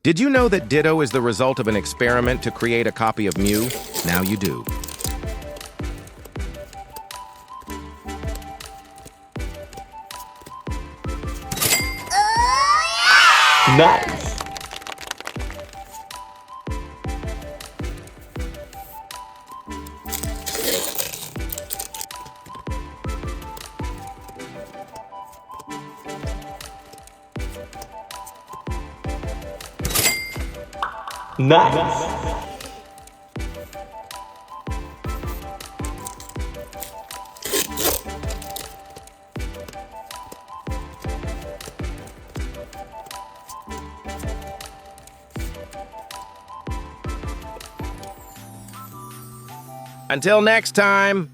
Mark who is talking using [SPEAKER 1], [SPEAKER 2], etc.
[SPEAKER 1] Did you know that Ditto is the result of an experiment to create a copy of Mew? Now you do.
[SPEAKER 2] Nice. Nice.
[SPEAKER 1] Until next time.